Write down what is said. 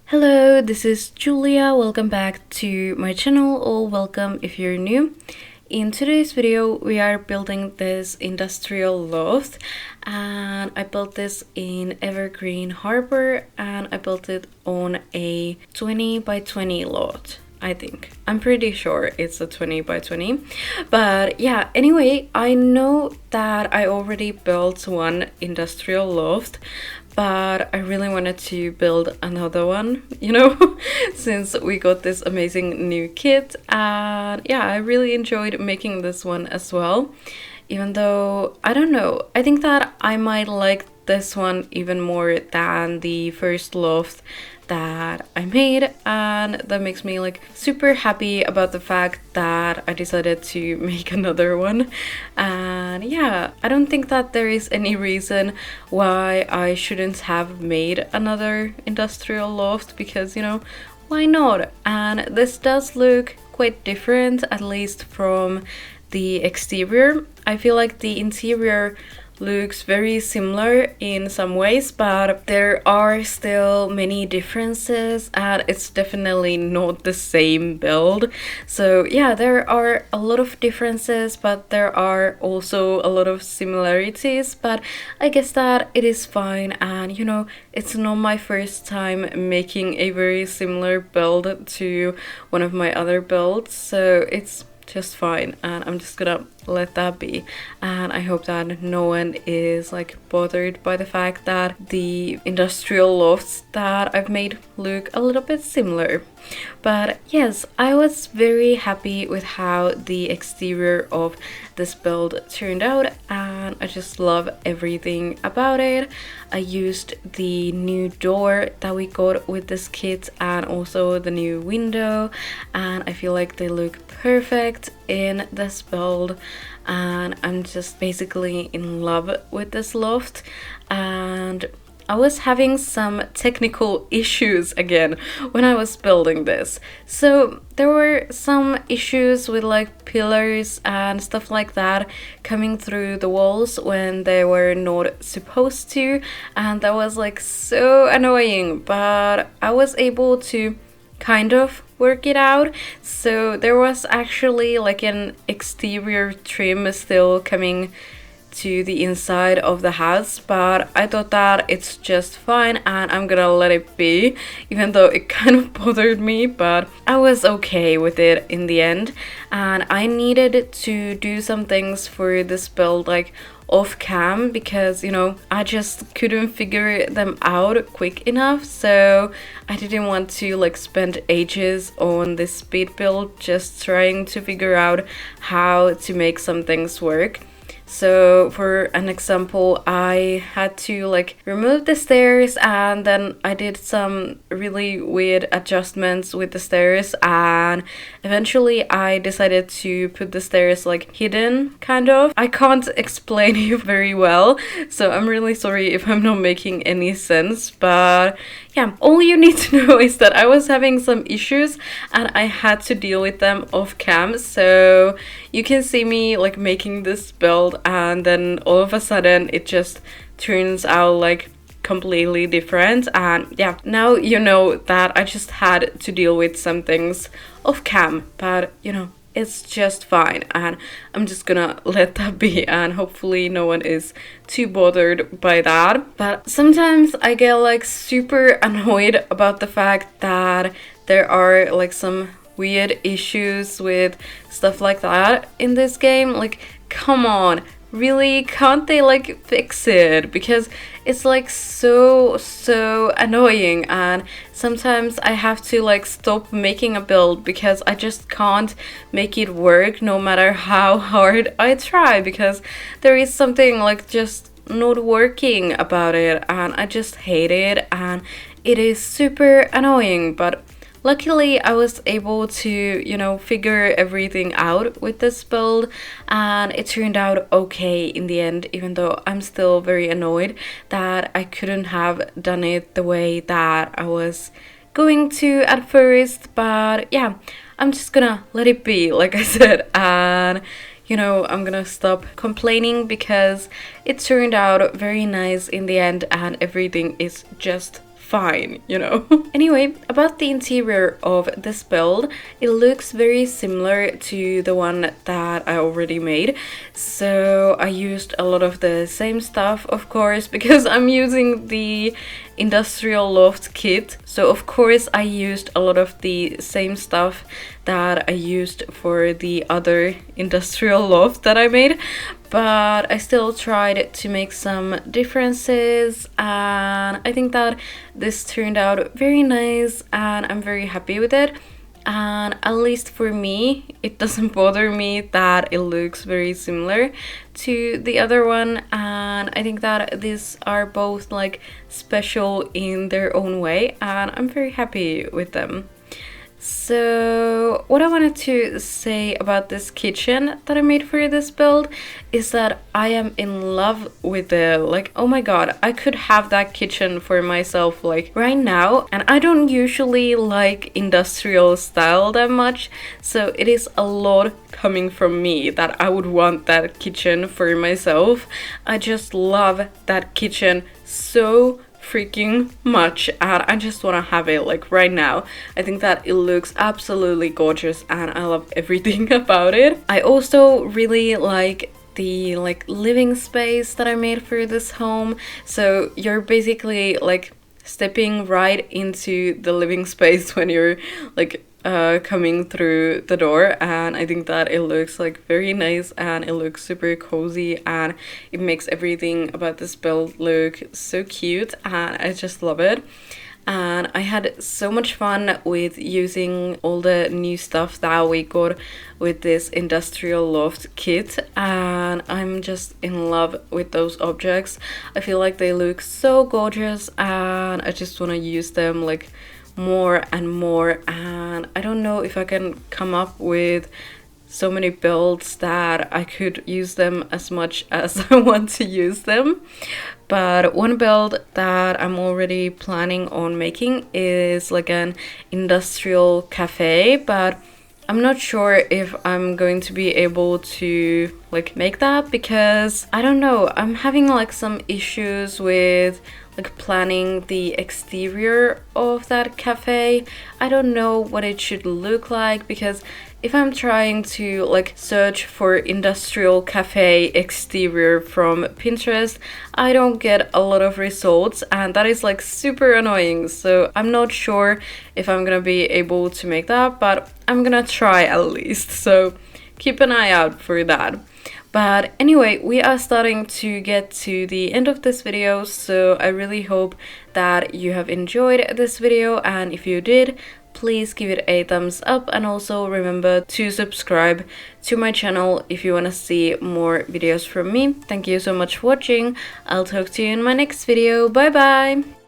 Hello, this is Julia. Welcome back to my channel, or welcome if you're new. In today's video, we are building this industrial loft, and I built this in Evergreen Harbor, and I built it on a 20 by 20 lot. I think. I'm pretty sure it's a 20 by 20. But yeah, anyway, I know that I already built one industrial loft, but I really wanted to build another one, since we got this amazing new kit. And yeah, I really enjoyed making this one as well. Even though, I don't know, I think that I might like this one even more than the first loft that I made, and that makes me like super happy about the fact that I decided to make another one. And yeah, I don't think that there is any reason why I shouldn't have made another industrial loft, because why not? And this does look quite different, at least from the exterior. I feel like the interior looks very similar in some ways, but there are still many differences, and it's definitely not the same build. So yeah, there are a lot of differences, but there are also a lot of similarities, but I guess that it is fine. And it's not my first time making a very similar build to one of my other builds, so it's just fine, and I'm just gonna let that be. And I hope that no one is like bothered by the fact that the industrial lofts that I've made look a little bit similar. But yes, I was very happy with how the exterior of this build turned out, and I just love everything about it. I used the new door that we got with this kit, and also the new window, and I feel like they look perfect in this build, and I'm just basically in love with this loft. And I was having some technical issues again when I was building this. So there were some issues with like pillars and stuff like that coming through the walls when they were not supposed to, and that was like so annoying, but I was able to kind of work it out. So there was actually like an exterior trim still coming to the inside of the house, but I thought that it's just fine and I'm gonna let it be, even though it kind of bothered me, but I was okay with it in the end. And I needed to do some things for this build like off cam, because I just couldn't figure them out quick enough, so I didn't want to like spend ages on this speed build just trying to figure out how to make some things work. So for an example, I had to like remove the stairs, and then I did some really weird adjustments with the stairs, and eventually I decided to put the stairs like hidden, kind of. I can't explain it very well, so I'm really sorry if I'm not making any sense, but yeah, all you need to know is that I was having some issues and I had to deal with them off cam. So you can see me like making this build, and then all of a sudden it just turns out like completely different. And yeah, now you know that I just had to deal with some things off cam, but it's just fine, and I'm just gonna let that be, and hopefully no one is too bothered by that. But sometimes I get like super annoyed about the fact that there are like some weird issues with stuff like that in this game. Like, come on, really, can't they like fix it? Because it's like so annoying, and sometimes I have to like stop making a build because I just can't make it work no matter how hard I try, because there is something like just not working about it, and I just hate it, and it is super annoying. But luckily, I was able to, figure everything out with this build, and it turned out okay in the end, even though I'm still very annoyed that I couldn't have done it the way that I was going to at first. But yeah, I'm just gonna let it be, like I said, and I'm gonna stop complaining because it turned out very nice in the end, and everything is just fine, you know. Anyway, about the interior of this build, it looks very similar to the one that I already made. So I used a lot of the same stuff, of course, because I'm using the industrial loft kit. So of course I used a lot of the same stuff that I used for the other industrial loft that I made, but I still tried to make some differences, and I think that this turned out very nice and I'm very happy with it. And at least for me, it doesn't bother me that it looks very similar to the other one, and I think that these are both like special in their own way, and I'm very happy with them. So what I wanted to say about this kitchen that I made for this build is that I am in love with it. Like, oh my god, I could have that kitchen for myself like right now. And I don't usually like industrial style that much, so it is a lot coming from me that I would want that kitchen for myself. I just love that kitchen so freaking much, and I just want to have it like right now. I think that it looks absolutely gorgeous and I love everything about it. I also really like the living space that I made for this home. So you're basically like stepping right into the living space when you're like coming through the door, and I think that it looks like very nice and it looks super cozy, and it makes everything about this build look so cute, and I just love it. And I had so much fun with using all the new stuff that we got with this industrial loft kit, and I'm just in love with those objects. I feel like they look so gorgeous and I just want to use them like more and more, and I don't know if I can come up with so many builds that I could use them as much as I want to use them. But one build that I'm already planning on making is like an industrial cafe, but I'm not sure if I'm going to be able to like make that, because I don't know, I'm having like some issues with like planning the exterior of that cafe. I don't know what it should look like, because if I'm trying to like search for industrial cafe exterior from Pinterest, I don't get a lot of results, and that is like super annoying. So I'm not sure if I'm gonna be able to make that, but I'm gonna try at least. So keep an eye out for that. But anyway, we are starting to get to the end of this video, so I really hope that you have enjoyed this video, and if you did, please give it a thumbs up, and also remember to subscribe to my channel if you want to see more videos from me. Thank you so much for watching. I'll talk to you in my next video. Bye bye!